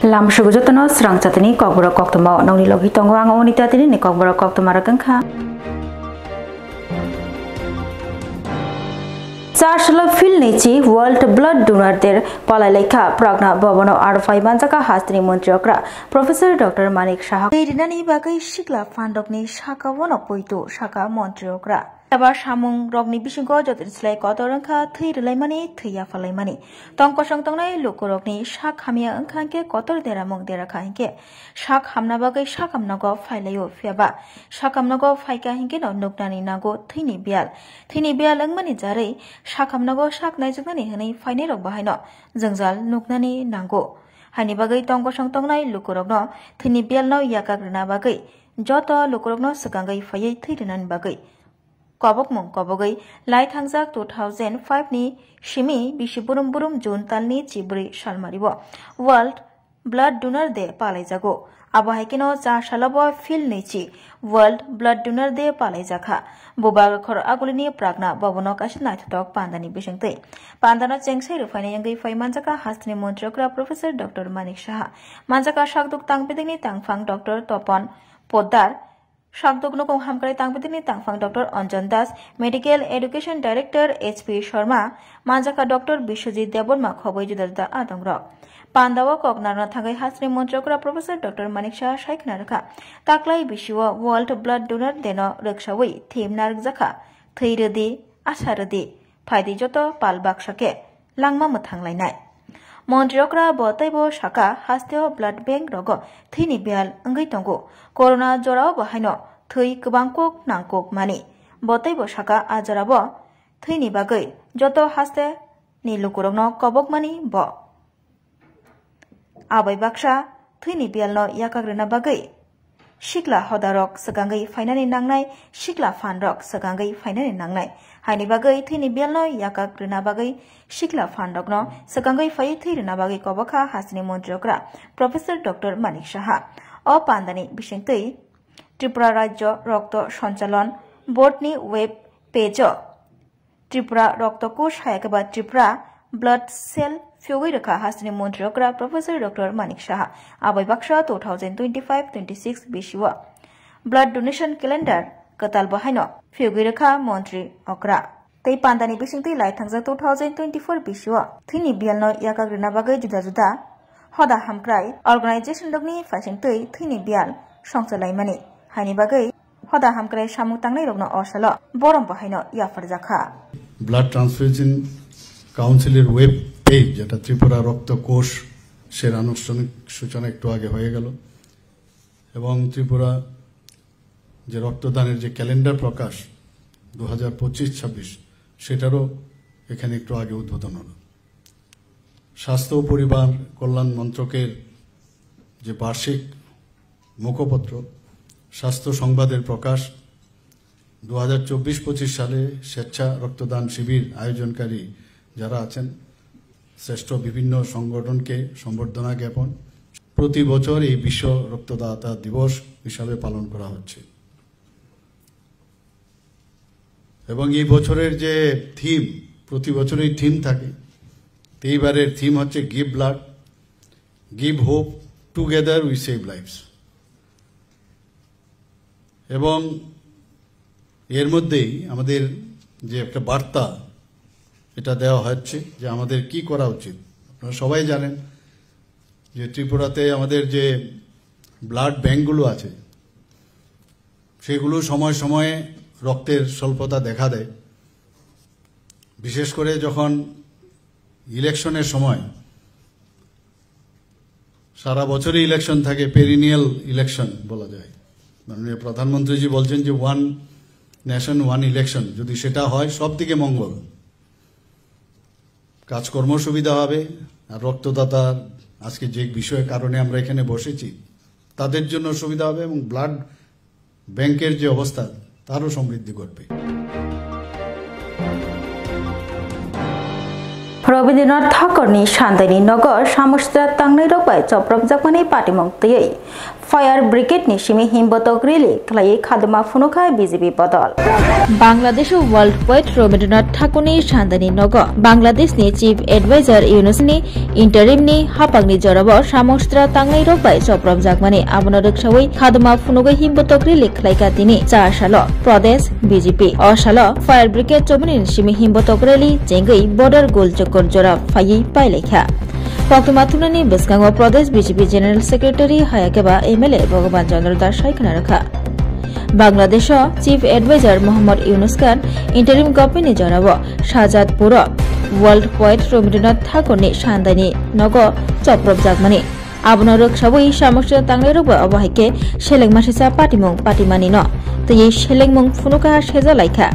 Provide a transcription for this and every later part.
Lam sugujatano serang catini kokbora koktoma nongni logi tongo ang onita tini ni kokbora koktoma rakangkha. Charshla fil nichi World Blood Donor der Palalekha Pragna Bhavano Arfai Banjaka Hastini Montriokra Professor Dr. Manik Shah Nani Bagai Shikla Fandokni Shaka Wonopoito Shaka Montriokra Ebar Shamung Rogni Bishingo Jotislay Kotoranka Thi Laimani Thia Falaimani Tongko Shangtongnai Lukurokni Shak Hamia Unkanke Kotor Deramong Derakanke Shak Hamna Bagai Shakamnago Filayo Fiaba Shakamnago Faika Hinkino Nuknani Nago Thini Bial Angmani Jare Shakamnago Shak Najakani Hani Finero Bahino Zangzal Nuknani Nango Hani Bagai Tongko Shangtongnai Lukurogno Thini Bial no Yakagrina Bagai Joto Lukurogno Sakangai Faye Thinan Bagai Kobok mong kobogai lai thangjak 2005 ni shimi bishiburum jun talni chibri shalmaribo World Blood Donor Day palai jago abo haikino cha shalabo fil nichi World Blood Donor Day palai jakha bobag khor agulini pragna babono kasna thok pandani bisingtei pandano chengsai rufaini yangai faimanjaka hastini montrokra Professor Dr. Manik Shah manjaka shakduk tangpidini tangfang Dr. Topon Poddar Shakdogno kong hamkare tangpidini tangfang Dr. Anjan Das, Medical Education Director HP Sharma, Manjaka Dr. Bishwajit Deborma Khoboi Judalda Adangrok. Pandawa Kognarna Thangai Hasri Montrokra Professor Dr. Manik Shah Shaikh Naraka, Taklai Bishiwa World Blood Donor Deno Rikshawi, Thim Nargzaka, Thiradi, Asharadi, Paidi Joto, Palbak Shake, Langma Mutanglainai. Montriokra Botaibo Shaka Hasteo Blood Bank Rogo Thini Bial Ngai Tongo Corona Jorao Bahino Thui Kubangkok Nangkok Mani Botaibo Shaka Ajarabo Thini Bagai Joto Haste Ni Lukurogno Kobok Mani Bo Abai Baksha Thini Bial no Yakagrina Bagai Shikla Hodarok Sagangai Finani Nangnai Shikla Fanrok Sagangai Finani Nangnai Haini Bagai Thini Bial no Yakagrina Bagai Shikla Fandogno Sagangai Fai Thirina Bagai Kobaka Hasini Montrokra Professor Dr. Manik Shah O Pandani Bishingtei Tripura Rajyo Rokto Sonchalon Boardni Web Page Tripura Rokto Kosh Hayakaba Tripura Blood Cell Fioiraka Hasini Montrokra Professor Dr. Manik Shah Abai Baksha 2025-26 Bishiwa Blood Donation Calendar Katal Bahino Fioiraka Montri Okra Tei Pandani Bishingti Lai Thangza 2024 Bishiwa Thini Bialno Yakagrina Bagai Juda Juda Hoda Hamkrai Organization Dogni Fashingtei Thini Bial Songsalai Mani Haini Bagai Hoda Hamkrai Shamung Tangnai Rogno Osalo Borom Bahino Yafarjaka Blood Transfusion Council web page যেটা ত্রিপুরা রক্ত কোষ সের আনুষ্ঠানিক সূচনা একটু আগে হয়ে গেল এবং ত্রিপুরা যে রক্তদানের যে ক্যালেন্ডার প্রকাশ 2025-26 সেটারও এখানে একটু আগে উদ্বোধন হলো স্বাস্থ্য ও পরিবার কল্যাণ মন্ত্রকের যে বার্ষিক মুখপত্র স্বাস্থ্য সংবাদের প্রকাশ 2024-25 সালে স্বেচ্ছা রক্তদান শিবির আয়োজনকারী যারা আছেন শ্রেষ্ঠ বিভিন্ন সংগঠনকে সম্বর্ধনা জ্ঞাপন প্রতি বছর এই বিশ্ব রক্তদাতা দিবস হিসাবে পালন করা হচ্ছে এবং এই বছরের যে থিম প্রতি বছরই থিম থাকে এইবারের থিম হচ্ছে give blood give hope together we save lives এবং এর মধ্যেই আমাদের যে একটা বার্তা এটা দেওয়া হচ্ছে যে আমাদের কি করা উচিত আপনারা সবাই জানেন যে ত্রিপুরাতে আমাদের যে ব্লাড ব্যাংকগুলো আছে সেগুলো সময় সময়ে রক্তের স্বল্পতা দেখা দেয় বিশেষ করে যখন ইলেকশনের সময় সারা বছরই ইলেকশন থাকে পেরিনিয়াল ইলেকশন বলা যায় মাননীয় প্রধানমন্ত্রীজি বলছেন যে ওয়ান নেশন ওয়ান ইলেকশন যদি সেটা হয় সবদিকে মঙ্গল কাজকর্ম সুবিধা হবে আর রক্তদাতা আজকে যে বিষয়ের কারণে আমরা এখানে বসেছি তাদের জন্য সুবিধা হবে এবং ব্লাড ব্যাংকের যে অবস্থা তারও সমৃদ্ধি করবে Robindranath Thakurni Shantaini Nagar Samustra Tangnai Robai Choprab Jakmani Patimong Tei fire brigade नि सिमी हिमबतक रिली खलायै खादमा फुनुखा बीजेपी बदल बांग्लादेश वर्ल्ड पोएट रवीन्द्रनाथ ठाकुरनि सान्दानि नग बांग्लादेशनि चीफ एडवाइजर यूनुसनि इंटरिमनि हापांनि जराब सामस्त्रा तांनाय रबाय सप्रम जागमानि आबनो रक्षावै खादमा फुनुगै हिमबतक रिली खलायका दिनि 4 साल प्रदेश बीजेपी असाल फायर ब्रिगेड चमनि सिमी हिमबतक रिली जेंगै बॉर्डर गोल चक्कर जरा फायै पाइलेखा Pakuma Tunani Biskango Pradesh BJP General Secretary Hayakeba MLA Bhagavan Chandra Das Shaikana Rakha Bangladesh Chief Advisor Muhammad Yunus Khan Interim Government Janabo Shahzad Pura World Poet Rabindranath Tagore ni Shandani Nogo Choprab Jagmani Abno Rakshawi Samoksha Tanglai Roba Abahike Sheleng Masisa Patimong Patimani no Tei Sheleng Mong Funuka Sheza Laika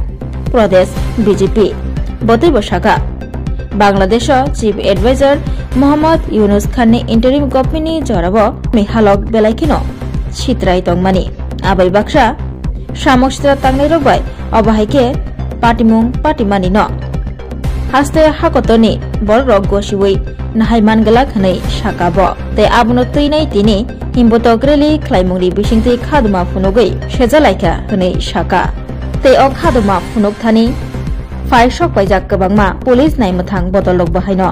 Pradesh BJP Bote Boshaka Bangladesh Chief Advisor Muhammad Yunus Khan ni interim government ni jorabo Mehalok Belaikino Chitrai Tongmani Abai Baksha Samokstra Tanglai Robai Abahike Patimung Patimani no Haste Hakotoni Borrok Goshiwi Nahaiman Galak Hanai Shakabo Te Abno Tinai Tini Himbotogreli Klaimungri Bishingti Khaduma Funogui Shezalaika Hanai Shaka Te Ok Khaduma Funok Thani Fai Shok Baijak Kabangma Police Naimathang Botolok Bahaino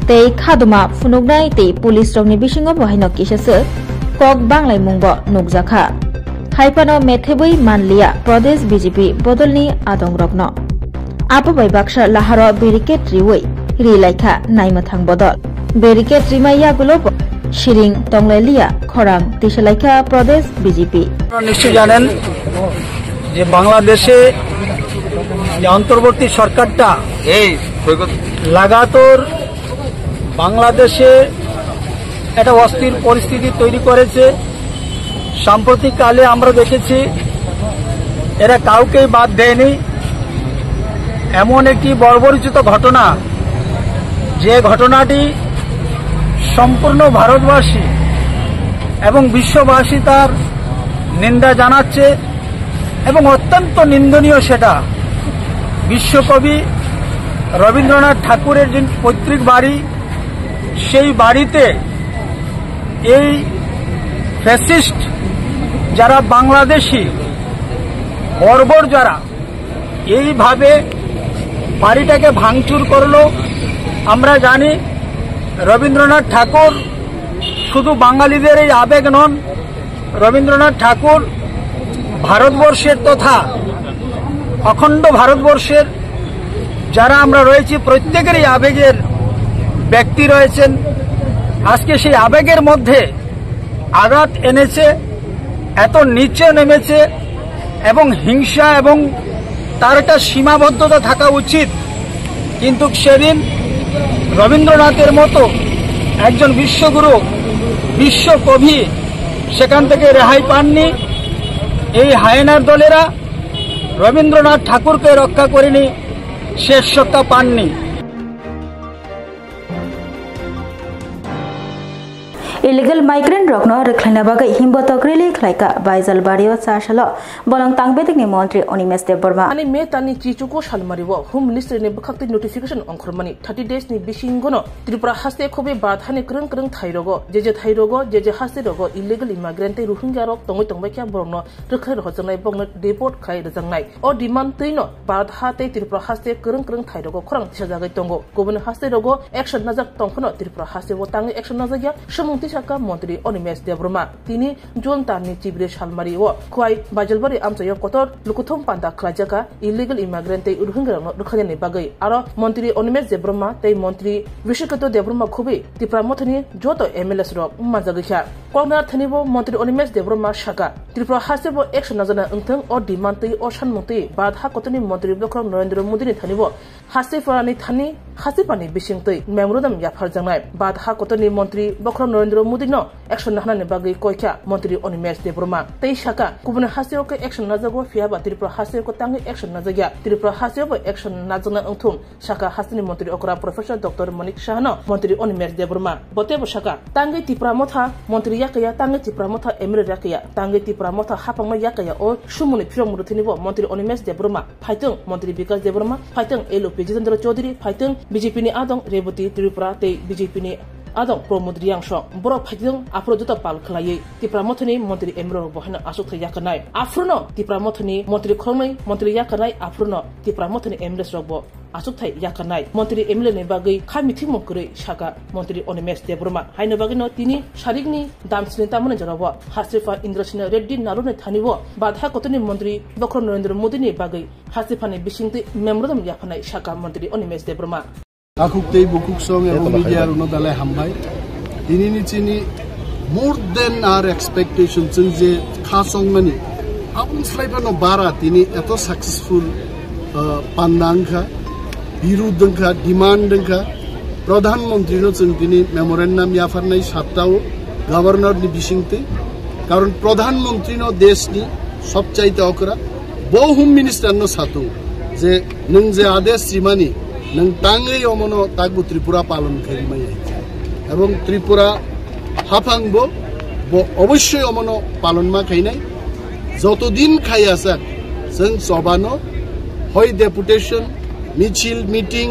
Tei Khaduma Funugnai Tei Police Rongni Bisingo Bahaino Kisase Kok Banglai Mungbo Nukjaka Haipano Methebui Manlia Pradesh BJP Bodolni Adong Rokno Apabai Baksha Laharo Barricade Riwei Rilaika Naimathang Bodol Barricade Rimaya Gulobo Shiring Tonglelia Khorang Tishalaika Pradesh BJP নিশ্চয় জানেন যে বাংলাদেশে যে অন্তর্বর্তী সরকারটা লাগাতার বাংলাদেশে একটা অস্থির পরিস্থিতি তৈরি করেছে সাম্প্রতিক কালে আমরা দেখেছি এরা কাউকেই বাদ দেয়নি এমন একটি বর্বরোচিত ঘটনা যে ঘটনাটি সম্পূর্ণ ভারতবাসী এবং বিশ্ববাসী তার নিন্দা জানাচ্ছে এবং অত্যন্ত নিন্দনীয় সেটা বিশ্বকবি রবীন্দ্রনাথ ঠাকুরের যে পৈতৃক বাড়ি সেই বাড়িতে এই ফ্যাসিস্ট যারা বাংলাদেশি বর্বর যারা এইভাবে বাড়িটাকে ভাঙচুর করলো আমরা জানি রবীন্দ্রনাথ ঠাকুর শুধু বাঙালিদের এই আবেগ নন রবীন্দ্রনাথ ঠাকুর ভারতবর্ষের তথা অখণ্ড ভারতবর্ষের যারা আমরা রয়েছি প্রত্যেকেরই আবেগের ব্যক্তি রয়েছেন আজকে সেই আবেগের মধ্যে আঘাত এনেছে এত নিচে নেমেছে এবং হিংসা এবং তার একটা সীমাবদ্ধতা থাকা উচিত কিন্তু সেদিন রবীন্দ্রনাথের মতো একজন বিশ্বগুরু বিশ্বকবি সেখান থেকে রেহাই পাননি এই হায়নার দলেরা রবীন্দ্রনাথ ঠাকুরকে রক্ষা করেনি শেষ সত্তা পাননি Illegal migrant rokno reklaina bagai himbotok rili khlaika baizal bario chasalo bolong tangbedik ni mantri Onimes Deborma ani me tani chichuko salmariwo home ministry ne bukhakti notification onkhormani 30 days ni bisingono Tripura haste khobe badhani krung krung thairogo jeje haste rogo illegal immigrant te rohingya rok tongoi tongbai kya borno rekhai ro jangai bongno deport khai jangai o demand teino badha te Tripura haste krung krung thairogo khorang sajagai tongo gobon haste rogo action najak tongkhono Tripura haste wo tangi action najagya samungti Saka Montri Onimes Debroma Tini John Tani Chibre Shalmari wo Kwai Bajalbari Amsayo Kotor Lukuthom Panda Klajaka illegal immigrant te Urhunga Rukhani Bagai Aro Montri Onimes Debroma te Montri Vishikato Debroma Khubi Tipramothani Joto MLS Rock Mazagisha Kwangna Thanibo Montri Onimes Debroma Shaka Tripura Hasebo Action Nazana Unthang or Demand te or Shanmuti Badha Kotani Montri Blokram Narendra Modi Thanibo Hasifani Thani Hasipani Bishingti Memorandum Yapar Jangai Badha Kotani Montri Blokram Narendra Modi no action nahana bagi koikya Montri Onimes Debroma tei shaka kubuna haseo ke action nazago fiaba Tripura haseo ko tangi action nazagya Tripura haseo bo action nazana unthum shaka hasini Montri okra Professor Dr. Manik Shahno Montri Onimes Debroma bote bo shaka tangi Tripura motha Montri yakaya tangi Tripura motha emre yakaya tangi Tripura motha hapangma yakaya o shumuni phiromuru thinibo Montri Onimes Debroma phaiteng Montri Bikas Debroma phaiteng LOP Jitendra Chaudhary phaiteng BJP ni adong Rebati Tripura tei BJP ni adong pro mudri yang shong borok phajing afro jota pal khlai tipra mothni mantri emro bohna asuk thaya kanai afrono tipra mothni mantri khomai mantri yakanai afrono tipra mothni emres robo asuk thai yakanai mantri emle ne bagai khamithi mokre shaka mantri onimes debroma haino bagino tini sharigni damsni tamane jarabo hasrifa indrasina reddy narune thanibo badha kotoni mantri dr narendra modi ni bagai hasrifani bisingti memrodom yakanai shaka mantri onimes debroma akhuktei bukuk song এবং মিডিয়ার উনদালে হামবাই দিনিনি চিনি more than our expectation যে খাসং মানি আপন স্লাইপানো বারা তিনি এত successful পান্দাংখা বিরুদ্ধংখা ডিমান্ডংখা প্রধানমন্ত্রীর তিনি মেমোরেন্ডাম ইয়াফারনাই সাতটাও গভর্নরনি বিসিংতে কারণ প্রধানমন্ত্রী দেশনি সবচাইতে অকরা বহু মিনিস্টার সাতু যে নং যে আদেশ শ্রীমানি নং তাঙ্গै অমনো তাকবো ত্রিপুরা পালন করিমাই এবং ত্রিপুরা হাফাংবো অবশ্যই অমনো পালন মা খাইনাই যতদিন খাই আসাক जों সবানো হয় ডেপুটেশন মিছিল মিটিং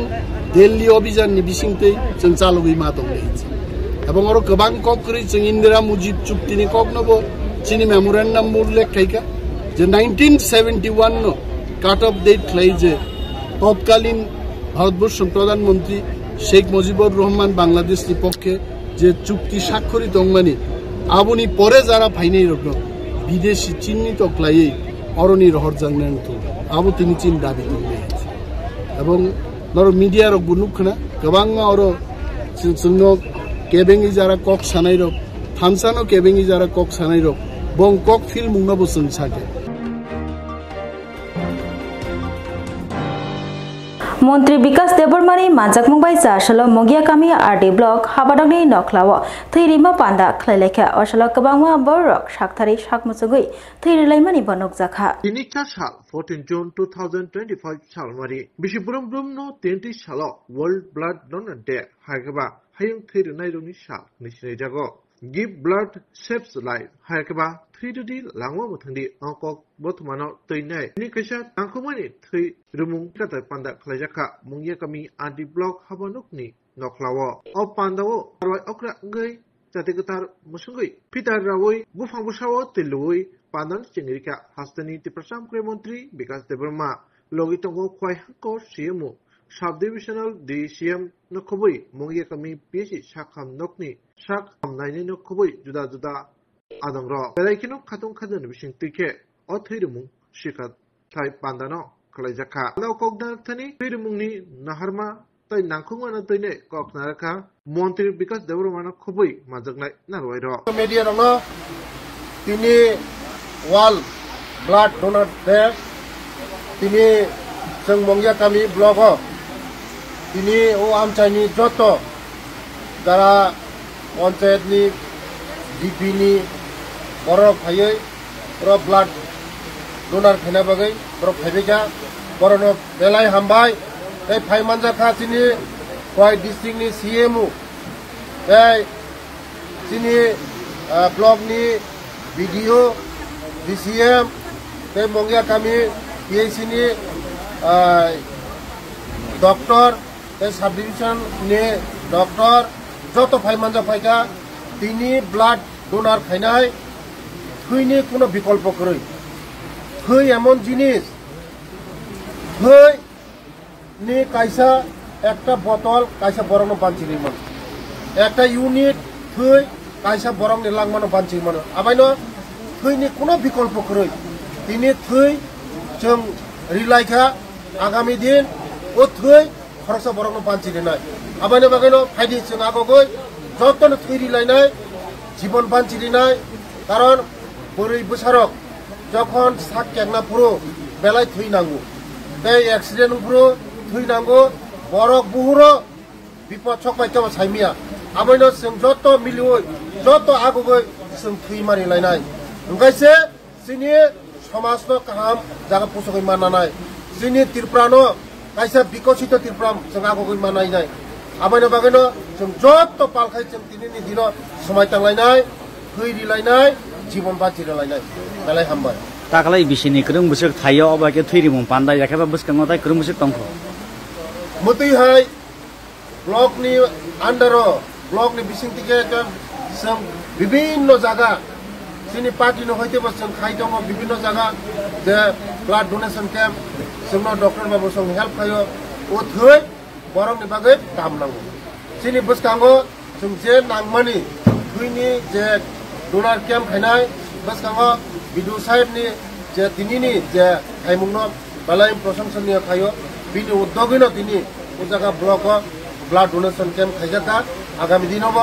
দিল্লি অভিযাননি বিসিংতেই जों চালুই মা দংলাই এবং আরো গোবাং ককরি जों ইন্দিরা মুজিব চুক্তিনি ককনব চিনি মেমোরেন্ডাম উল্লেখ খাইকা যে 1971 নো কাট অফ ডেট লাই যে তৎকালীন ভারতবর্ষের প্রধানমন্ত্রী শেখ মুজিবুর রহমান বাংলাদেশের পক্ষে যে চুক্তি স্বাক্ষরিত অংমানি আবনি পরে যারা ফাইনাই রকম বিদেশি চিহ্নিত ক্লাই অরণি রহর জাংনাং তো আবু তিনি চিন দাবি দংলাইছে এবং নর মিডিয়ার বুনুখনা গোবাং আরো जोंनो केबेंगि যারা কক সানাই রক থানসানো কেবেঙ্গি যারা কক সানাই রক বং কক ফিল মুংনাবো जों সাকে মন্ত্রী বিকাশ দেববর্মানি মানজাকমুংবাই জাশালো মগিয়া কামি আরডি ব্লক হাবাডংনি নখলাও থৈরিমা পান্ডা খ্লাইলেখা অশালো কবাংমা বরক সাকথারি সাকমুসুগৈ থৈরিলাইমানি বনক জাখা তিনিটা সাল 14 জুন 2025 সালমারি বিশিবুরম ব্রহ্ম 33 সাল ওয়ার্ল্ড ব্লাড ডোনার ডে হাইগবা হায়ং থৈরিনাই রনি সাল নিশ্চয় জাগো গিভ ব্লাড সেভস লাইফ হাইগবা থৈরুদি লাংমা মুথাंदि अंकक बर्तमानाव तैनाय नि कैसा तांखुमानि थै रुमुं काता पान्दा खलायजाखा मुंगिया कामी आदि ब्लक हाबानुकनि नखलावो अ पान्दावो आरवाय अक्रा गै जाते गतार मुसुंगै पितार रावै बुफां बुसावो तिलुवै पान्दान चिंगरिका हास्तनि तिप्रसाम क्रे मंत्री विकास देबबर्मा लगितंगो खवायहाको सीएमओ साब डिविजनल डीसीएम नखबै मुंगिया कामी पीएससी साखाम नकनि साखाम नायनि नखबै जुदा जुदा आदंग्र बेलायखिनो खाथं खादन बिसिं तिखे अ थैरुमुं शिखात थाय पान्दानो खलायजाखा नाव ककदार थानि थैरुमुंनि नाहारमा तै नांखुमाना तैने ककनारखा मन्त्री विकास देबबर्मानो खबै माजगनाय नारवायर मीडिया रंग तिनि वाल ब्लाड डोनार डे तिनि जों मंगिया कामी ब्लक तिनि ओ आमचाइनि जत जारा पञ्चायतनि डिपिनि बरफ फायै बरफ ब्लाड डोनार फायना बागै बरफ फायबैखा बरनो बेलाय हामबाय बे फायमानजाखा तिनि खवाय डिस्ट्रिक्टनि सीएमओ बे तिनि ब्लकनि बीडीओ डीसीएम बे मंगिया कामी पीएससी डॉक्टर बे सब डिविजननि डॉक्टर जत फायमानजा फायखा तिनि ब्लाड डोनार फायनाय थैनि कोनो विकल्प करै थै एमन जिनिस थै नि कायसा একটা বোতল কাইসা বরং বানচিলিমন একটা ইউনিট থৈ কাইসা বরং লাংমানো বানচিলিমন আবাইনো থৈনি কোনো বিকল্প কरै তিনি থৈ जों রিলাইখা আগামী দিন ও থৈ খরচা বরং বানচিলিনাय আবাইনো বাগাইনো ফাইদি जों আগগৈ যতন থৈ রিলাইনাय জীবন বানচিলিনাय কারণ বरै বছরক যখন সাক কেগনা পুরো বেলায় থৈ নাঙ্গো বে অ্যাক্সিডেন্ট পুরো থৈ নাঙ্গো বরক বুহুরো বিপদ সকবাইতে সাইমিয়া আবাইনো जों যত মিলিও যত আগগৈ जों থৈ মারি লাইনাय ओंखायसे जोंनि समाजनो काहाम जागा पोसगै मानानाय जोंनि तिरप्रानो कायसा बिकसित तिरप्राम जों आगगै मानायनाय आबायनो बागैनो जों जत पालखाय जों दिनैनि दिनाव समाय तांलायनाय थैरिलायनाय जीवन बाजिलायनाय बेलाय हामबाय ताकलाय बिसिनि क्रम बुसक थायो अबाके थैरिमुं पान्दा याखेबा बुसकांगो ताय क्रम बुसक तंखो मतैहाय ब्लकनि आन्डारो ব্লক नि बिसिं तिके जों विभिन्न जागा जोंनि पार्टी नो हयते बस जों खाइ दङ विभिन्न जागा जे ब्लाड डोनेशन कैम्प जोंनो डॉक्टर बाबू जों हेल्प खायो ओ थै बरंनि बागै दामनांगौ जोंनि बसकांगो जों जे नांमानि थैनि जे डोनार कैम्प खायनाय बसकांगो बिदु साहेबनि जे दिनिनि जे हाइमुंनो बालाय प्रशंसनीय खायो बिनि उद्योगिनो दिनि ओ जागा ब्लक ब्लाड डोनेशन कैम्प खायजाता आगामी दिनाव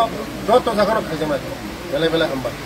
जत जागानो खायजामाय बेले बेले हामबाय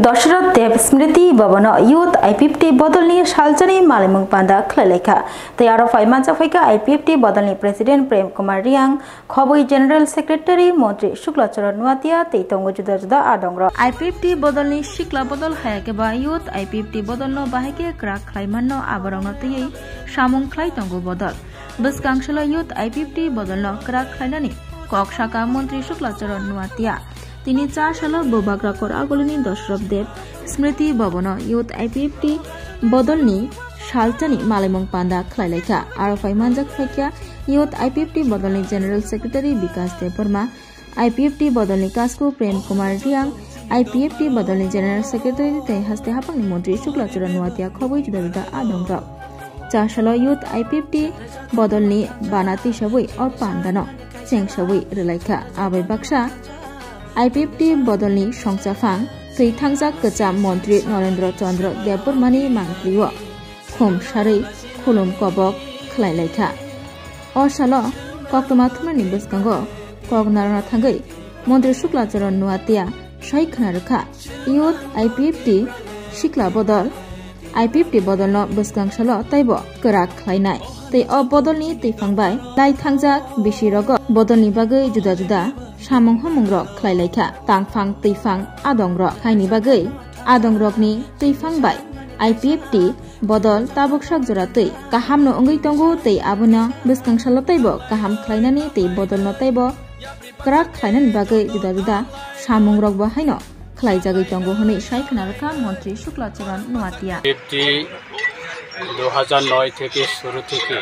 दशरथ देव स्मृति भवन यूथ IPFT बदलनी सालचनी मालिमुंग पांदा खलेखा तैयार फाइमांचा फैका IPFT बदलनी president Prem Kumar Reang खबई general secretary मंत्री शुक्लाचरण नुआतिया तेतंग जुदा जुदा आदंग्र IPFT बदलनी शिक्ला बदल हायके बा यूथ IPFT बदलनो बाहेके क्राक खलाइमाननो आबरंग तयै सामुं खलाइतंगो बदल बसकांशल यूथ IPFT बदलनो क्राक खलाइनानि कक शाखा मंत्री शुक्लाचरण नुआतिया তিনি 4 সাল বোবাগ্রা করা আগলিনী দশরথ দেব স্মৃতি ভবন ইউথ IPFT বদলনি সালচানি মালিমং পান্দা খলাইলাইখা আর ফাইমানজাক ফাইকা ইউথ IPFT বদলনি general secretary Bikash Debbarma IPFT বদলনি কাসকো প্রেম কুমার রিয়াং IPFT বদলনি জেনারেল সেক্রেটারি তে হাসতে হাপাংনি মন্ত্রী শুক্লাচরণ নুয়াতিয়া খবই জুদা জুদা আদংগ্র 4 সাল ইউথ IPFT বদলনি বানাতি সবই অ পান্দানো চেং সবই রেলাইখা আबै বাক্সা IPFT बदलनी संसाफां थैथांजाक गोजाम मन्त्री नरेन्द्र चन्द्र देबबर्मानि मांग्लियो खम सारै खुलुम कबक खलायलायखा o salo koktoma thumani bwskango kognarna thangai Mantri Shuklacharan Nuatia Shai Khanarkha Youth IPFT Shikla Bodol IPFT Bodolno Bwskang Salo Taibo Karak Khlainai tei o bodolni teifangbai lai thangjak bisirogo bodolni bagai juda juda samung hamungrok khlailaikha tangfang teifang adongrok khaini bagai adongrokni teifangbai IPFT bodol taboksak jora tei kahamno ongoi tongo tei abono bwskang salo taibo kaham khlainani tei bodolno taibo karak khlainan bagai juda juda samungrok ba haino khlaijagoi tongo honi Shai Khanarkha Mantri Shuklacharan Nuatia 2009 থেকে শুরু থেকে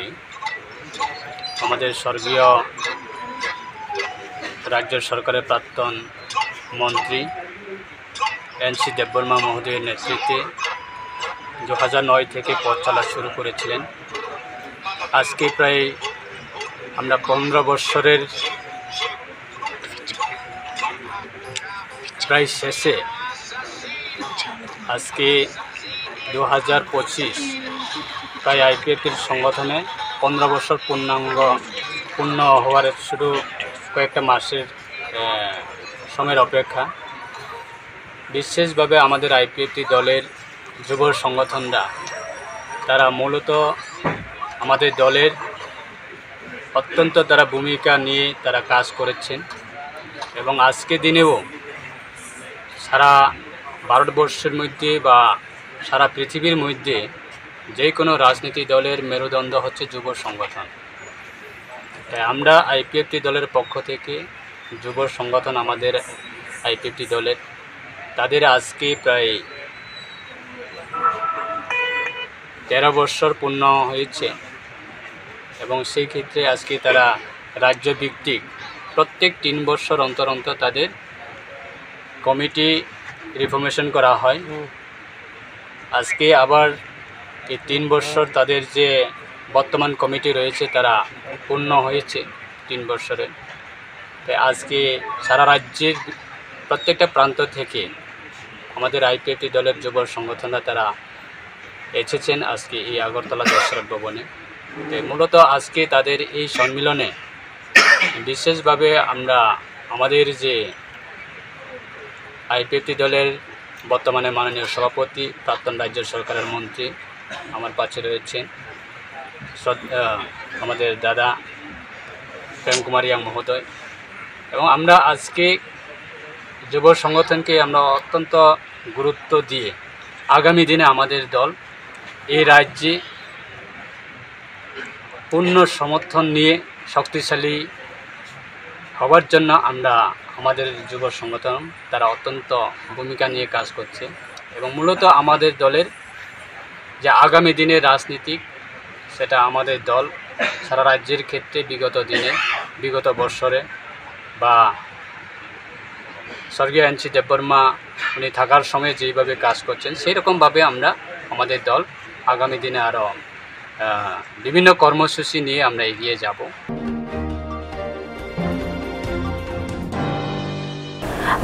আমাদের স্বর্গীয় রাজ্য সরকারের প্রাক্তন মন্ত্রী NC Debbarma মহোদয়ের নেতৃত্বে 2009 থেকে পথ চলা শুরু করেছিলেন। আজকে প্রায় আমরা 15 বছরের প্রায় শেষে আজকে 2025 প্রায় আইপিএফটির সংগঠনে 15 বছর পূর্ণ হওয়ার শুরু কয়েকটা মাসের সময়ের অপেক্ষা। বিশেষভাবে আমাদের আইপিএফটি দলের যুব সংগঠনরা তারা মূলত আমাদের দলের অত্যন্ত তারা ভূমিকা নিয়ে তারা কাজ করেছেন এবং আজকে দিনেও সারা ভারতবর্ষের মধ্যে বা সারা পৃথিবীর মধ্যে যে কোনো রাজনীতি দলের মেরুদণ্ড হচ্ছে যুব সংগঠন। তাই আমরা আইপিএফটি দলের পক্ষ থেকে যুব সংগঠন আমাদের আইপিএফটি দলের তাদের আজকে প্রায় 13 বছর পূর্ণ হয়েছে এবং সেই ক্ষেত্রে আজকে তারা রাজ্যভিত্তিক প্রত্যেক 3 বছর অন্তর অন্তর তাদের কমিটি রিফর্মেশন করা হয়। আজকে আবার এই 3 বছর তাদের যে বর্তমান কমিটি রয়েছে তারা পূর্ণ হয়েছে 3 বছরে। তাই আজকে সারা রাজ্যের প্রত্যেকটা প্রান্ত থেকে আমাদের আইপিএফটি দলের যুব সংগঠনরা তারা এসেছেন আজকে এই আগরতলা দশরথ ভবনে। তাই মূলত আজকে তাদের এই সম্মেলনে বিশেষভাবে আমরা আমাদের যে আইপিএফটি দলের বর্তমানে মাননীয় সভাপতি প্রাক্তন রাজ্য সরকারের মন্ত্রী আমার পাশে রয়েছেন আমাদের দাদা প্রেম কুমার ইয়াং মহোদয় এবং আমরা আজকে যুব সংগঠনকে আমরা অত্যন্ত গুরুত্ব দিয়ে আগামী দিনে আমাদের দল এই রাজ্যে পূর্ণ সমর্থন নিয়ে শক্তিশালী হওয়ার জন্য আমরা আমাদের যুব সংগঠন তারা অত্যন্ত ভূমিকা নিয়ে কাজ করছে এবং মূলত আমাদের দলের যে আগামী দিনের রাজনীতিক সেটা আমাদের দল সারা রাজ্যের ক্ষেত্রে বিগত বছরে বা স্বর্গীয় NC দেববর্মা উনি থাকার সময় যেইভাবে কাজ করছেন সেই রকমভাবে আমরা আমাদের দল আগামী দিনে আরও বিভিন্ন কর্মসূচি নিয়ে আমরা এগিয়ে যাব।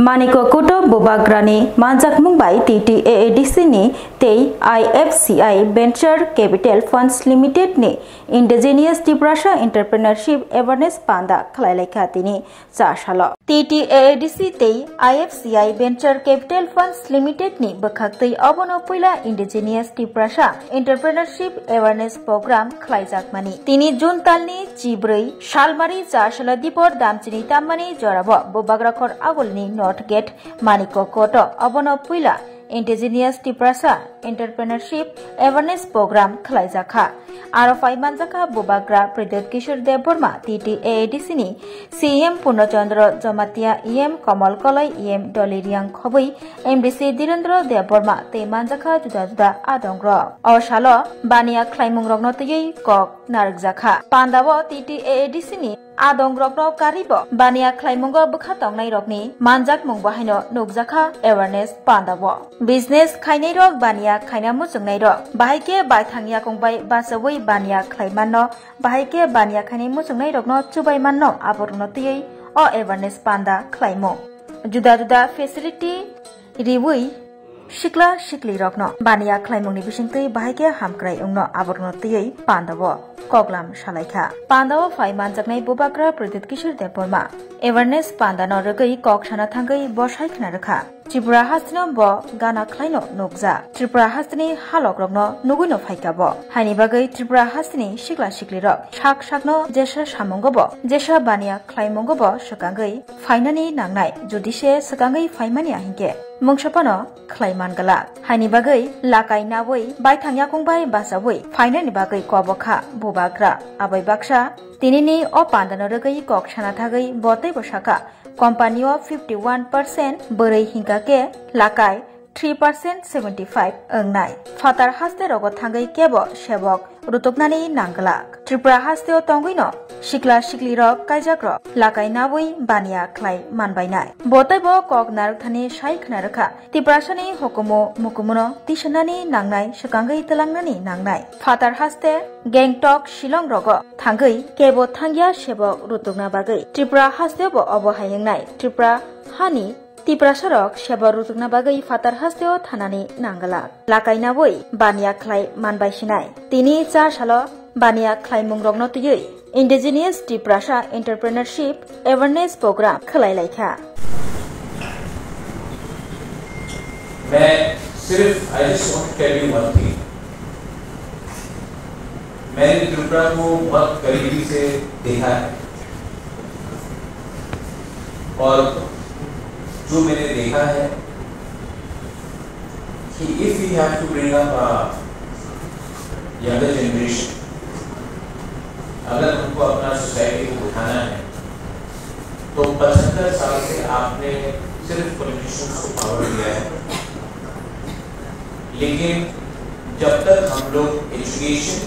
Maniko Koto Bobagrani Manjak Mumbai TTAADC ni tei IFCI Venture Capital Funds Limited ni Indigenous Tiprasha Entrepreneurship Awareness Panda Khlailekha tini Chashalo TTAADC tei IFCI Venture Capital Funds Limited ni bakhaktei abono puila Indigenous Tiprasha Entrepreneurship Awareness Program khlaijakmani tini June talni Chibrei Shalmari Chashalo Dipor Damchini Tammani Jorabo Bobagrakhor Agolni North Gate Maniko Koto abono puila Indigenous Tiprasha Entrepreneurship Awareness Program khlaijakha Arofai manjaka Bobagra Pridot Kishore Debborma TTAADC ni CM Purnachandra Jamatia EM Kamal Kolai EM Doliriang Khobui MDC Direndra Debborma te manjaka juda juda adongro Oshalo Bania Khlaimung Rogno tei kok narjakha Pandawo TTAADC ni adongrokno karibo bania khlaimungo bukhatongnai rokni manjak mung bahaino nukjakha awareness pandawo business khainai rok bania khaina muchungnai rok bahaike baithangya kongbai basawi bania khlaimanno bahaike bania khainai muchungnai rokno chubai manno aborno tei o awareness panda khlaimo juda juda facility riwui Shikla Shikli Rokno, Bania Claimoni Bishingti, Bahike Hamkray Ungno Abornoti, Pandavo, Koglam Shalaika. Pandavo 5 months of Nay Bubakra, Pradit Kishir Deporma. Awareness Pandano Regai, Kokshana Tangai, Boshai Knaraka. Tripura Hastino Bo, Gana Klaino, Nogza. Tripura Hastini, Halok Rogno, Nuguno Haikabo. Hanibagai, Tripura Hastini, Shikla Shikli Rock. Shak Shakno, Jesha Shamongobo. Jesha Bania Klaimongobo, Shakangai. Finally, Nangnai, Judishe, Sakangai, Faimania Hinke. Mungshapano, Klaiman Gala. Hanibagai, Lakai Naway, Baitanyakungbai, Basaway. Finally Bagai Koboka, Bubagra, Abai Baksha. Tinini o Pandano Regai, Kokshana Tagai, Bote Boshaka. Company of 51%, Burai Hinkake, Lakai, 3% 75, Engnai. Fatar Haste Rogotangai Kebo, Shebok, Rutuknani Nangalak. Tripura Hasteo Tonguino, Shikla Shikli Rock, Kaijakro, Lakai Nawi, Bania, Klai, Manbainai. Botebo, Kok Narthani, Shaik Naraka, Tiprashani, Hokomo, Mukumuno, Tishanani, Nangnai, Shakangai Talangnani, Nangnai. Fatar Haste, Gangtok, Shilong Rogo, Tangai, Kebo Tangya, Shebok, Rutukna Bagai. Tripura Hasteo Obo Hayangnai, Tripura, Hani, Tripura Sharok, Sheba Rutukna Bagai, Fatar Hasteo, Tanani, Nangala. Lakai Nawoi, Bania Klai, Manbai Shinai. Tini Char Shalo, Bania Klai Mungrogno Tuyui. Indigenous Tripura Entrepreneurship Awareness Program, Khalai Laika. I just want to tell you one thing. मैंने त्रिपुरा को बहुत करीबी से देखा है और जो मैंने देखा है कि if we have to bring up a younger generation, अगर हमको अपना सोसाइटी को उठाना है तो 75 साल से आपने सिर्फ पॉलिटिशियंस को पावर दिया है, लेकिन जब तक हम लोग एजुकेशन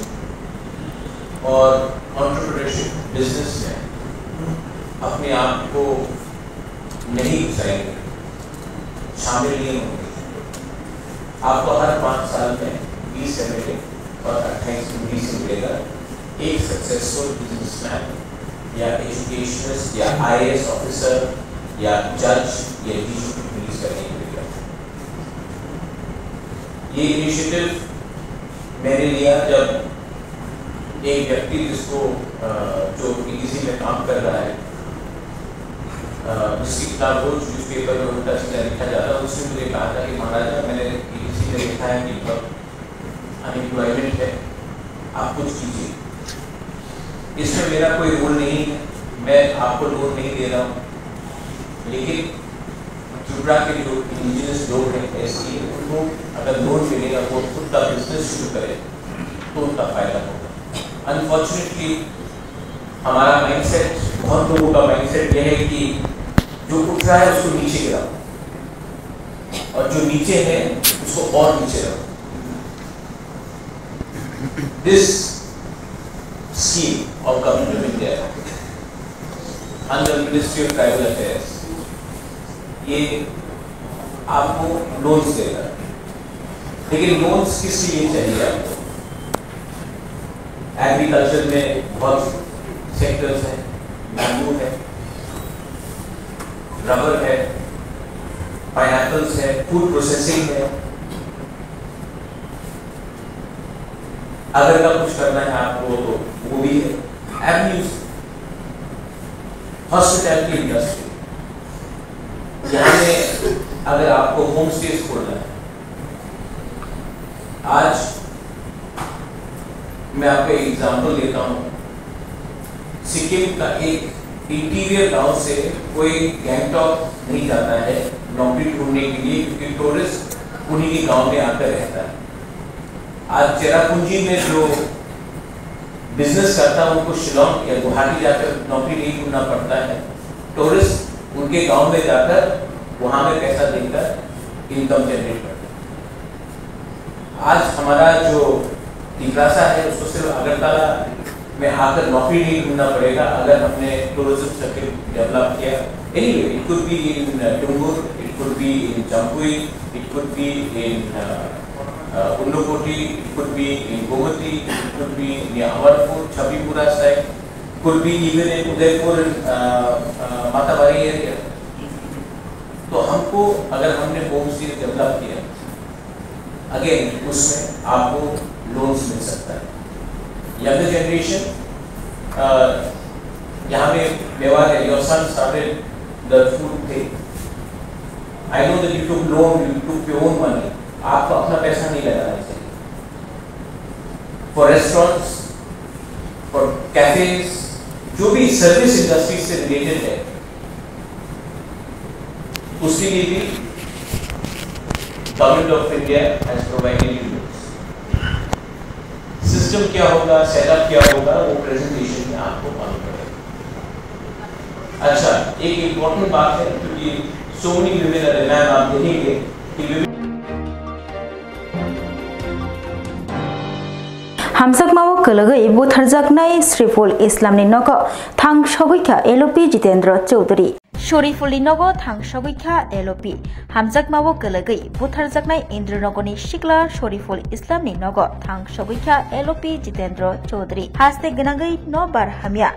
और एंटरप्रेन्योरशिप बिजनेस में अपने आप को नहीं घुसाएंगे, शामिल नहीं होंगे, आपको हर 5 साल में 20 एमएलए और 28 एमपी से मिलेगा एक सक्सेसफुल बिजनेसमैन या एजुकेशनिस्ट या आईएएस ऑफिसर या जज या डीजीपी पुलिस का नहीं मिलेगा। ये इनिशिएटिव मैंने लिया जब एक व्यक्ति जिसको जो पीटीसी में काम कर रहा है, जिसकी किताब रोज न्यूज़पेपर में उल्टा सीधा लिखा जाता है, उसने मुझे कहा था कि महाराजा मैंने पीटीसी में लिखा है कि अनएम्प्लॉयमेंट है, आप कुछ कीजिए। इसमें मेरा कोई रोल नहीं है, मैं आपको लोन नहीं दे रहा हूँ, लेकिन त्रिपुरा के जो इंडिजिनस लोग हैं ऐसे उनको अगर लोन मिलेगा वो खुद का बिजनेस शुरू करें तो उनका फायदा होगा। अनफॉर्चुनेटली हमारा माइंडसेट, बहुत लोगों का माइंडसेट यह है कि जो उठ रहा है उसको नीचे गिराओ और जो नीचे है उसको और नीचे रखो। This scheme of Government of India under Ministry of Tribal Affairs ये आपको लोन्स देगा, लेकिन लोन्स किस लिए चाहिए आपको? एग्रीकल्चर में बहुत सेक्टर्स हैं, बैम्बू है, रबर है, पाइनएप्पल्स है, फूड प्रोसेसिंग है। अगर का कुछ करना है आपको तो वो भी है, एवेन्यूज, हॉस्पिटैलिटी इंडस्ट्री, यहाँ में अगर आपको होम स्टेज खोलना है। आज मैं आपको एक एग्जांपल देता हूँ, सिक्किम का एक इंटीरियर गांव से कोई गैंगटॉक नहीं जाता है नौकरी ढूंढने के लिए, क्योंकि टूरिस्ट उन्हीं के गांव में आकर रहता है। आज चेरापूंजी में जो बिजनेस करता है उनको शिलोंग या गुवाहाटी जाकर नौकरी नहीं ढूंढना पड़ता है, टूरिस्ट उनके गांव में जाकर वहां में पैसा देकर इनकम जनरेट करता है। आज हमारा जो तिग्रासा है उसको सिर्फ अगरतला में आकर नौकरी नहीं ढूंढना पड़ेगा अगर हमने टूरिज्म सर्किट डेवलप किया। Anyway, it could be in Tungur, it could be in Jampui, it could be in Undukoti, it could be in Gomati, it could be near Amarpur, Chabipura side, could be even in Udaipur Matawari area. तो हमको अगर हमने home stay develop किया again उसमें आपको loans मिल सकता है। Younger generation, यहाँ पे व्यवहार है, your son started the food thing, I know that you took loan, you took your own money, आपको अपना पैसा नहीं लगाना चाहिए। फॉर रेस्टोरेंट्स, फॉर कैफेज, जो भी सर्विस इंडस्ट्री से रिलेटेड है, उसके लिए भी government of India has provided you. System क्या होगा, सेटअप क्या होगा, वो प्रेजेंटेशन में आपको मालूम पड़ेगा। अच्छा, एक इम्पोर्टेंट बात है, क्योंकि so many women are ma'am, आप देखेंगे कि हामसाकमाओ कलगई बुथारजाकनाय श्रीफुल इस्लामनि नगो थांग सगैखा एलपी जितेंद्र चौधरी शरीफुलनि नगो थांग सगैखा एलपी हामजाकमाओ कलगई बुथारजाकनाय इन्द्रनगरनि सिक्ला शरीफुल इस्लामनि नगो थांग सगैखा एलपी जितेंद्र चौधरी हास्ते गनांगै नबार हामिया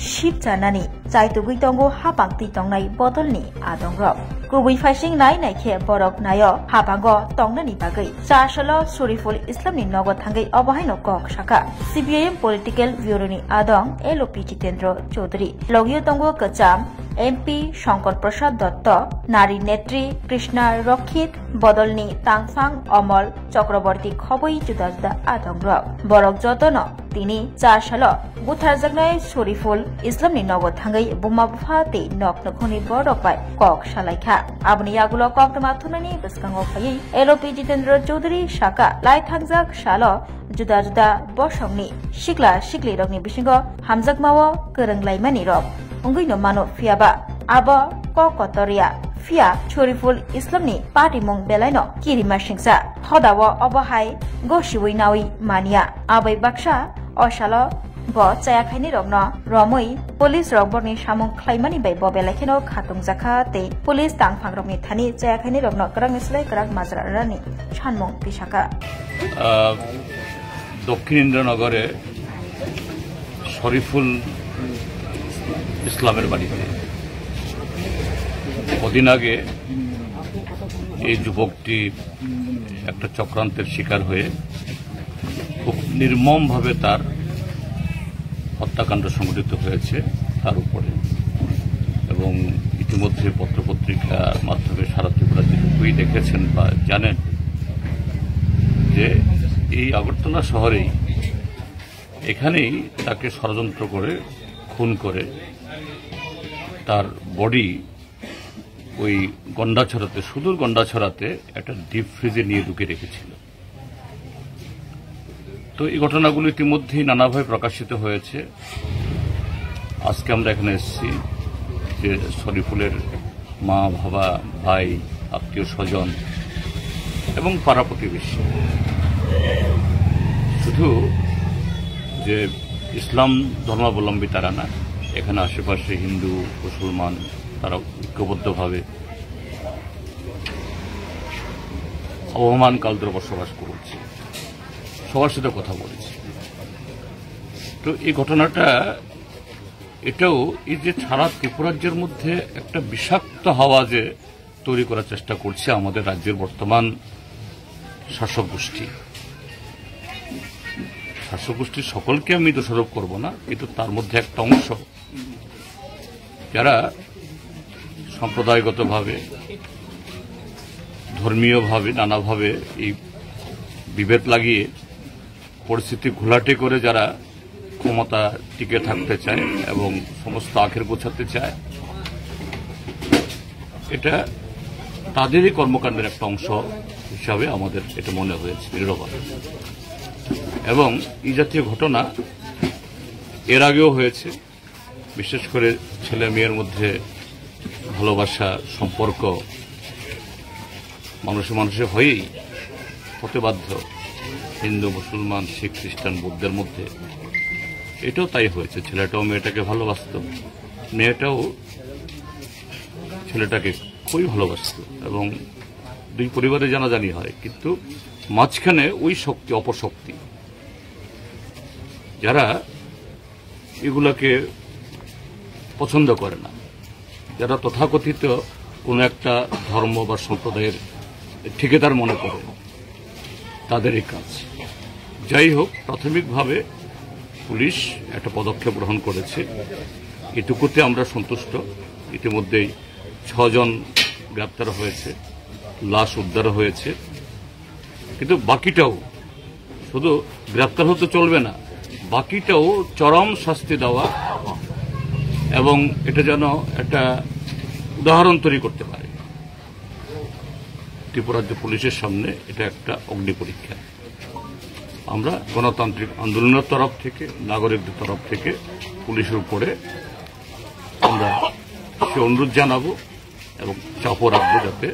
शिब जानानि जायतुगै तंगो हाबांगति तंगनाय बदलनि आदंग गुबै फाइसिं नायखे बरक नायो हाबांगो तंगनानि बागै चासल शरीफुल इस्लामनि नगो थांगै अबहायनो कक शाखा सीपीआईएम पॉलिटिकल ब्यूरोनि आदंग एलपी जितेंद्र चौधरी लगियो तंगो कचाम एमपी शंकर प्रसाद दत्त नारी नेत्री कृष्णा रक्षित बदलनि तांगफांग अमल चक्रवर्ती खबै जुदा जुदा आदंग बरक जतन तिनी 4 साल बुथारजाकनाय शरीफुल इस्लामनि नगो थांगै बुमा बुफाते नक नखनि बरक बाय कक सालायखा आबनि आगुलो कक माथुननि बसकांगो फायै एलपी जितेंद्र चौधरी शाखा लाई थांजाक साल जुदा जुदा बसंनि सिक्ला सिक्ली रगनि बिसिंगो हामजाकमाओ गोरोंलायमानि रग उंगैनो मानो फियाबा आब ककतरिया फिया शरीफुल इस्लामनि पार्टी मुं बेलायनो किरिमा सिंसा हदाव अबहाय गसिवै नावै मानिया आबै बाक्सा असालो ब चायाखायनि रगनो रमै पुलिस रगबरनि सामुं ख्लायमानि बाय बबेलायखेनो खातुं जाखाते पुलिस तांफां रगनि थानि चायाखायनि रगनो गरांनि स्लाय गरां माजरारानि सानमुं बिसाखा दक्षिण इन्द्रनगरे शरीफुल इस्लामेर बाड़ीते कदिन आगे युवकटी एक चक्रांतर शिकार हुए खूब निर्मम भावे तार हत्याकांड संघटित हुए तार उपरे एवं इतिमध्ये पत्रपत्रिकार माध्यमे सारा त्रिपुरा जेटुकुई देखेছেন বা জানেন যে এই আগরতলা শহরেই এখানেই তাকে ষড়যন্ত্র করে খুন করে তার বডি ওই গন্ডাছড়াতে সুদূর গন্ডাছড়াতে একটা ডিপ ফ্রিজে নিয়ে ঢুকে রেখেছিল। তো এই ঘটনাগুলো ইতিমধ্যেই নানাভাবে প্রকাশিত হয়েছে। আজকে আমরা এখানে এসেছি যে শরীফুলের মা, বাবা, ভাই, আত্মীয় স্বজন এবং পাড়া প্রতিবেশী শুধু যে ইসলাম ধর্মাবলম্বী তারা না, এখানে আশেপাশে হিন্দু, মুসলমান তারা ঐক্যবদ্ধভাবে অবমান কাল ধরে বসবাস করছে, সবার সাথে কথা বলেছি। তো এই ঘটনাটা এটাও এই যে সারা ত্রিপুরাজ্যের মধ্যে একটা বিষাক্ত হাওয়া যে তৈরি করার চেষ্টা করছে আমাদের রাজ্যের বর্তমান শাসক গোষ্ঠী। শাসক গোষ্ঠীর সকলকে আমি দোষারোপ করব না, কিন্তু তার মধ্যে একটা অংশ যারা সম্প্রদায়গতভাবে, ধর্মীয়ভাবে, নানাভাবে এই বিভেদ লাগিয়ে পরিস্থিতি ঘোলাটে করে যারা ক্ষমতা টিকে থাকতে চায় এবং সমস্ত আখের গোছাতে চায়, এটা তাদেরই কর্মকাণ্ডের একটা অংশ হিসাবে আমাদের এটা মনে হয়েছে দৃঢ়ভাবে। এবং এই জাতীয় ঘটনা এর আগেও হয়েছে, বিশেষ করে ছেলে মেয়ের মধ্যে ভালোবাসা, সম্পর্ক মানুষে হয়েই হতে বাধ্য, হিন্দু, মুসলমান, শিখ, খ্রিস্টান, বৌদ্ধের মধ্যে এটাও তাই হয়েছে। ছেলেটাও মেয়েটাকে ভালোবাসত, মেয়েটাও ছেলেটাকে খুবই ভালোবাসত এবং দুই পরিবারে জানাজানি হয়। কিন্তু মাঝখানে ওই শক্তি, অপশক্তি যারা এগুলাকে পছন্দ করে না, যারা তথাকথিত কোনো একটা ধর্ম বা সম্প্রদায়ের ঠিকাদার মনে করে, তাদেরই কাজ। যাই হোক, প্রাথমিকভাবে পুলিশ একটা পদক্ষেপ গ্রহণ করেছে, এটুকুতে আমরা সন্তুষ্ট। ইতিমধ্যেই 6 জন গ্রেপ্তার হয়েছে, লাশ উদ্ধার হয়েছে, কিন্তু বাকিটাও শুধু গ্রেপ্তার হতে চলবে না, বাকিটাও চরম শাস্তি দেওয়া এবং এটা যেন একটা উদাহরণ তৈরি করতে পারে। ত্রিপুরা রাজ্য পুলিশের সামনে এটা একটা অগ্নি পরীক্ষা। আমরা গণতান্ত্রিক আন্দোলনের তরফ থেকে, নাগরিকদের তরফ থেকে পুলিশের উপরে আমরা সে অনুরোধ জানাবো এবং চাপও রাখবো যাতে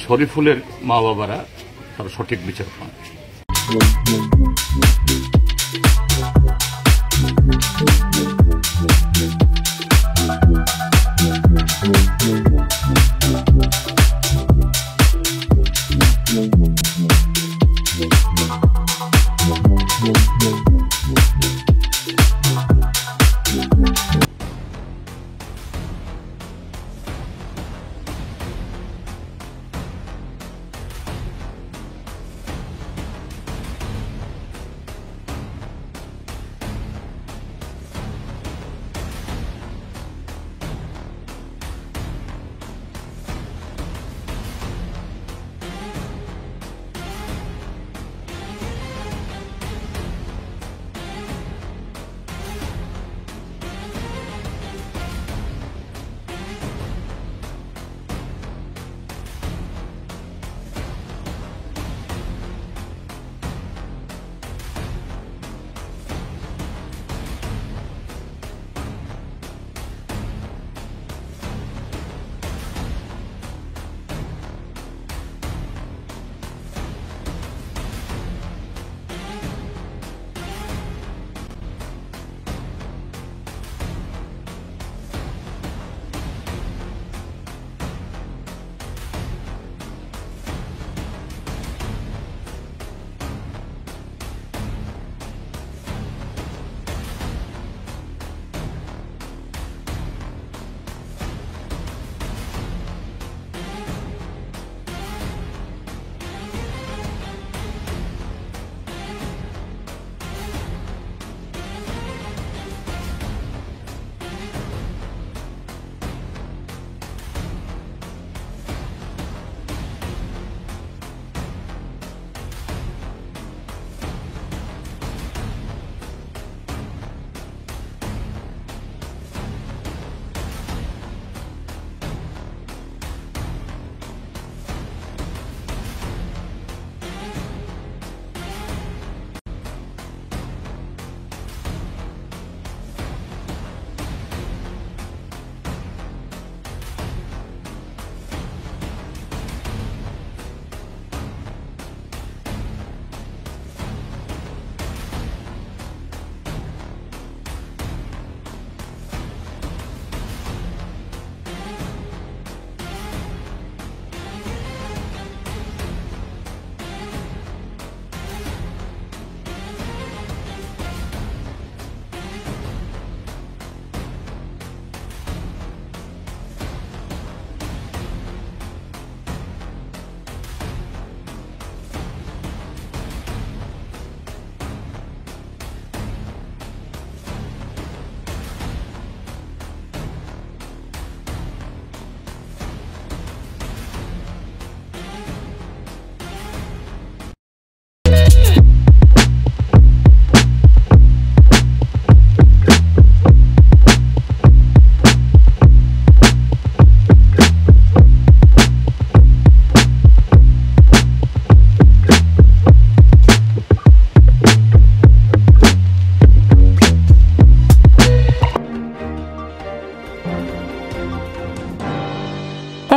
শরীফুলের মা বাবারা তারা সঠিক বিচার পান।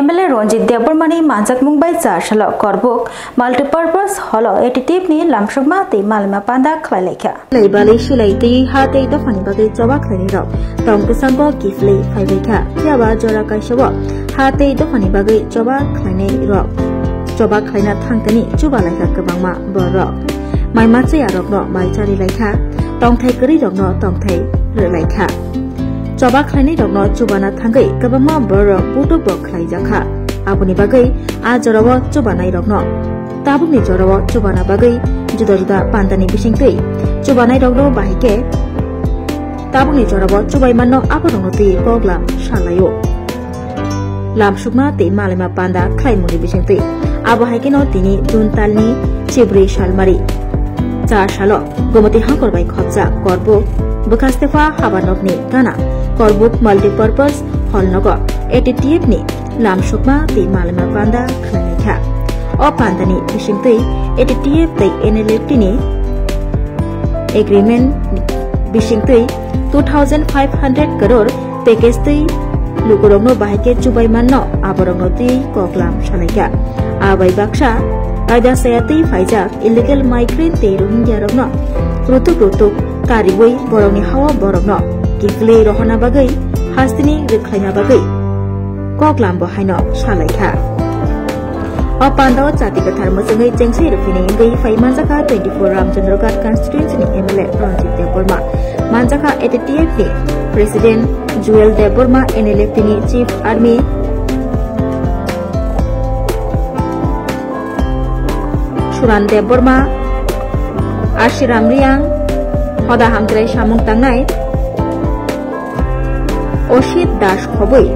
MLA Ronjit Debormani Manjak Mumbai Charsalo Korbuk Multipurpose Holo Editive ni Lamshuma te Malma Panda Klaleka Labali Shilai te Hate Dofani Bagi Joba Klaniro Tom Kusango Gifli Faibeka Yaba Jora Kaishawa Hate Dofani Bagi Joba Klaniro Joba Klana Tangani Juba Laka Kabama Borok Mai Matsia Rokno Mai Chari Laka Tom Takeri Rokno Tom Tay Relaka Joba Klani Rokno Jubana Tangai Kabama Borok Putu Bok Klai Jaka Abuni Bagai Ajorawa Jubanai Rokno tabungni jorowo chubana bagai juda juda pandani bisingtui chubanai rogno bahike tabungni jorowo chubai manno aborongno tui koglam salayo lam sukma tei malima panda khlaimuni bisingtui abo haikeno tini juntalni chibri salmari 4 salo gomoti hangkorbai khopja korbuk bukastefa habanokni gana korbuk multipurpose hallnogo ATTF ni lam sukma tei malima panda khlaimikha o pandani bisingtui ATTF tei NLFT ni agreement bisingtui 2500 crore package tei lukurongno bahike chubai manno aborongno tei koklam salaika abai baksa kaida sayati faijak illegal migrant tei rohingya rogno rutuk kariboi borongni hawa borongno kiklei rohana bagai hastini rikhlaina bagai koklam bahaino salaika o pandao jati kathar mojongai jengsi rufini ngai fai manjaka 24 Ramchandroghat constituency ni MLA Ranjit Deborma manjaka ATTF ni President Joel Deborma NLFT ni Chief Army Suran Deborma Ashiram Riang Hoda Hamtrai Samung Tangnai Oshit Das Khoboi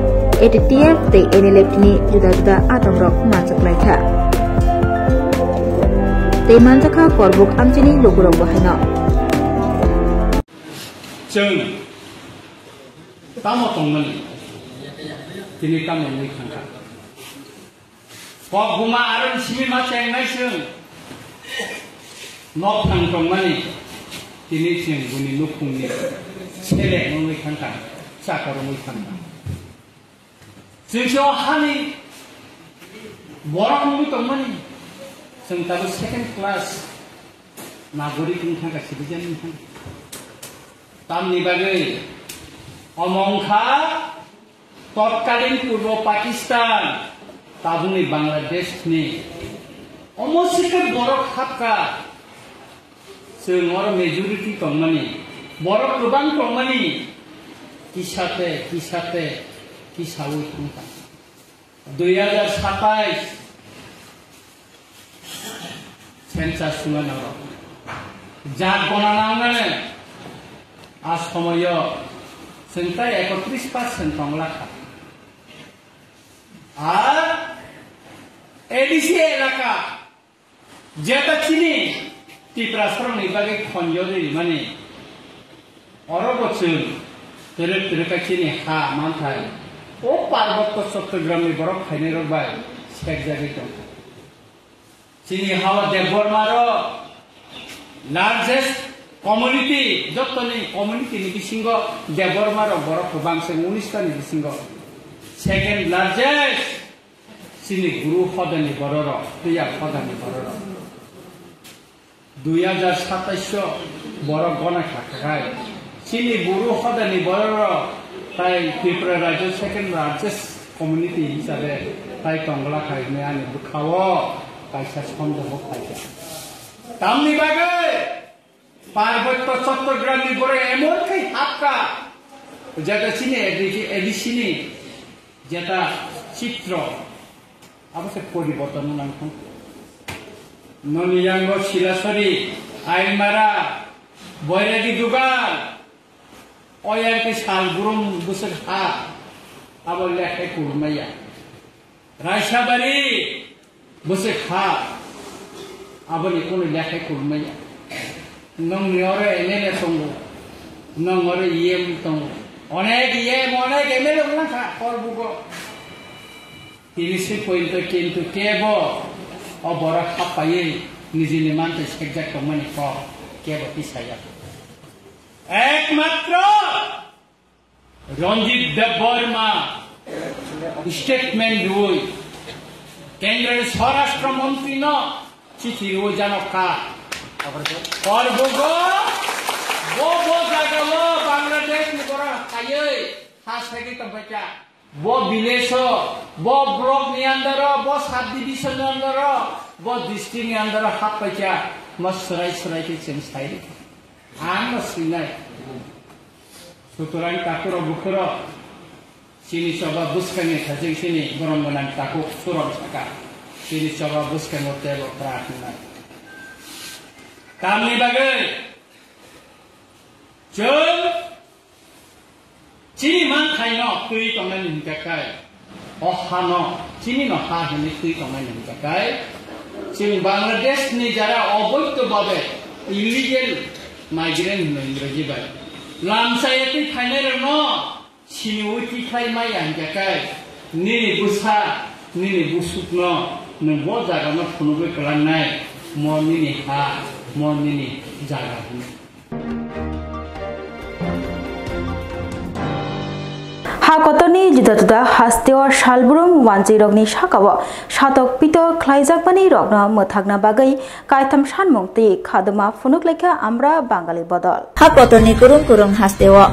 ATTF tei NLFT ni juda-juda atongrok manjaklaikha tei manjaka korbuk amchini lukurok bahaino जों तामो तंगमनि दिनै तामो नै खांखा बगुमा आरो सिमिमा चेंनाय जों नक थां तंगमनि दिनै जों गुनि नुखुंनि सेले नै खांखा साकर नै खांखा जों हानि बर'नि तंगमनि जों दाबो सेकेन्ड क्लास नागरिक खांखा सिटिजेन खांखा तामनि बागै अमंखा तत्कालीन पूर्व पाकिस्तान ताबुनि बांलादेश नि अमसिके बरक हाबका जों और मेजरिटी तंगमनि बरक गोबां तंगमनि किसाते किसावै थांखा 2027 सेन्सास सुनानाव जा गणनांगने आसमयो संख्या 31% तंगलाखा আর এডিসি এলাকা যেটা চিনি ত্রিপুরাশ্রম নিবাগে খঞ্জরি মানে অরবচুন তেরে চিনি হা মানথাই ও পার্বত্য চট্টগ্রামে বরফ খাইনে রবাই সেক জায়গায় দं চিনি হাওয়া দেববর্মার লার্জেস্ট কমিউনিটি যতনি কমিউনিটি नि बिसिंग देबबर्मार बरफ बांसे 19टा नि बिसिंग सेकेंड लार्जेस्ट चिनी गुरु हदनि बरर दैया हदनि बरर 2027 बरफ गना खाखाय चिनी गुरु हदनि बरर ताई त्रिपुरा राज्य सेकेंड लार्जेस्ट कमिउनिटी हिसाबै ताई तंगला खायने आनि बुखावो कायसा सन्दर्भ खायसा तामनि बागै पार्वत्य चट्टग्रामनि बरे एमनखाय हाबका जेटा चिनी एडिसिनि जेटा चित्र अवश्य परिवर्तन नांगौ ननियांग शिलासरी आइमारा बैरागी दुगाल अयारके सालगुरुम बुसक हा अब लेखे कुरमाया रायसाबारी बुसक हा अब निकोन लेखे कुरमाया नंगनियारे एनेने तंगो नंगरे इएम तंगो अनेक इएम अनेक एमेले उलाखा करबुगो तिनिसि पॉइंट किन्तु केबो अबरा खापायै निजिनि मानते सेकजाक कमानि क केबो पिसाया एकमात्र रंजित देबबर्मा स्टेटमेंट दुई केंद्र स्वराष्ट्र मंत्री न चिठी हो जानका करबुगो वो जागावो बांग्लादेश नि बरा खायै हासैनि तंबाचा वो विलेज वो ब्लॉक नि अंदर वो सब डिविजन नि अंदर वो डिस्ट्रिक्ट नि अंदर हाप पैचा मसराय सराय के चेंज थाय आं सिनाय सुतरां ताकुर बुखर सिनि सभा बुसखानि थाजै सिनि गरम गोनां ताकु सुरम साका Sini coba buskan hotel operasional. Kami bagai jom cini mang khai no tui tong nan ning kakai. Oh hano cini no ha hini tui tong nan ning kakai. Cini Bangladesh ni jara অবৈধ ভাবে illegal migrant no Indonesia bai. Lam saya ti khainer no cini uti khai mai ang kakai. Ni busa ni busuk no nunggu jaga no punubai kelanai mau ni ha mau ni jaga ni. Hakotoni juda-juda hasteo salburum wanji rogni sakawa satok pito khlaijakmani rogna mothakna bagai kaitam sanmungti khaduma funuk lekha amra bangali bodol. Hakotoni kurung hasteo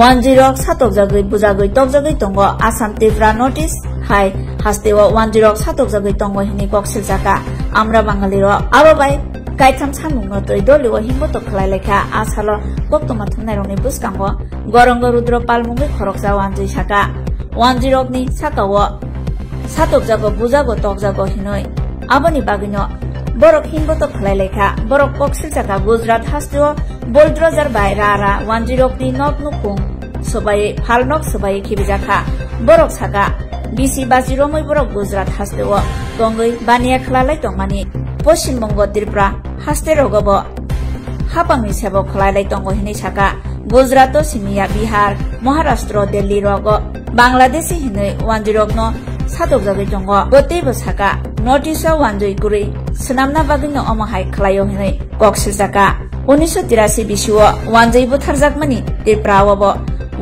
wanji rog satok jagai bujagoi tokjagai tongo Assam Tripura notice hai hasteo wanji rog satok jagai tongo hini koksil jaka amra bangali ro ababai kaitam sanmung no toi doliwo himboto khlai lekha asalo koktoma thumnai rogni buskango Goronggo Rudro Palmungi khorokja wanji saka wanji rogni sakawo satok jago bujago tokjago hinoi aboni bagino borok himboto khlai lekha borok koksil jaka Gujarat hasteo Boldrojar bairara wanji rogni nok nukung sobai phalnok sobai khibijaka borok saka bisi baji romoi borok Gujarat hasteo gongoi baniya khlalai tongmani Poschim Bongo Tripura haste rogobo hapangni sebo khlai tongo hini saka Gujarat Simia Bihar Maharashtra Delhi rogo Bangladesh hinoi wanji rogno satok jagai tongo botebo saka notice wanjoi guri snamna bagino omahai khlaio hinoi koksil jaka 1983 bisiwo wanjoi butharjakmani Tripura obo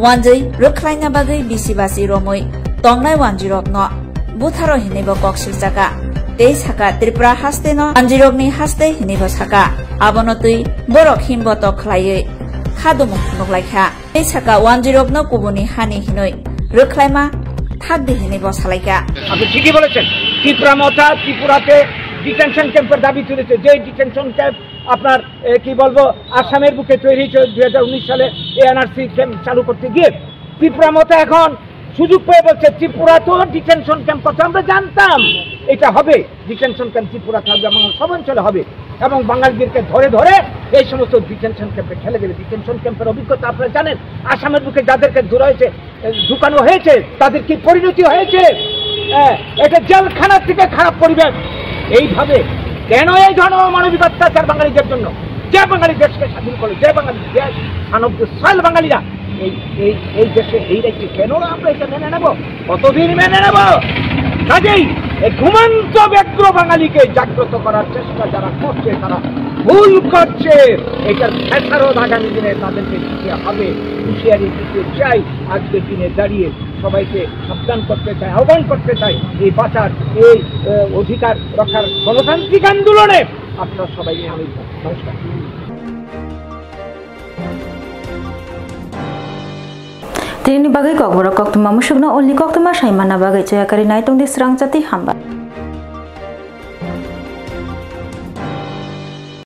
wanjoi rokhlaina bagai bisibasi romoi tongnai wanji rogno butharo hinebo koksil jaka tei saka Tripura haste no wanji rogni haste hinebo saka abono tui borok himboto khlaioi খাদমুখ নুকলাইখা এই সাকা 106 no কুবনি হানি হিনই রখলাইমা থাকদি হিনি বসালাইকা আপনি ঠিকই বলেছেন ত্রিপুরাতে detention ক্যাম্পের দাবি তুলেছে যে detention camp আপনার কি বলবো আসামের বুকে তৈরি হয়েছে 2019 সালে এনআরসি ক্যাম্প চালু করতে গিয়ে ত্রিপুরা মতো এখন সুযোগ পেয়ে বলছে ত্রিপুরা তো ডিটেনশন ক্যাম্প করতে আমরা জানতাম এটা হবে ডিটেনশন ক্যাম্প ত্রিপুরা থাকবে এবং সব অঞ্চলে হবে এবং বাঙালিদেরকে ধরে ধরে এই সমস্ত ডিটেনশন ক্যাম্পে ঠেলে দেবে ডিটেনশন ক্যাম্পের অভিজ্ঞতা আপনারা জানেন আসামের বুকে যাদেরকে ঢুকানো হয়েছে তাদের কি পরিণতি হয়েছে এটা জেলখানা থেকে খারাপ পরিবেশ এইভাবে কেন এই জনমানবিক অত্যাচার বাঙালিদের জন্য যে বাঙালি দেশকে স্বাধীন করে যে বাঙালি দেশ মানব সয়েল বাঙালিরা এই দেশে এই রাজ্যে কেন আমরা এটা মেনে নেব কতদিন মেনে নেব কাজেই এই ঘুমন্ত ব্যগ্র বাঙালিকে জাগ্রত করার চেষ্টা যারা করছে তারা ভুল করছে এটার ফেসারত আগামী দিনে তাদেরকে দিতে হবে হুঁশিয়ারি দিতে চাই আজকের দিনে দাঁড়িয়ে সবাইকে সাবধান করতে চাই আহ্বান করতে চাই এই বাঁচার এই অধিকার রক্ষার গণতান্ত্রিক আন্দোলনে আপনারা সবাই আমি নমস্কার Tini bagai kok borok kok tuma musuk no only kok tuma shaimana bagai caya kari nai tong di serang jati hamba.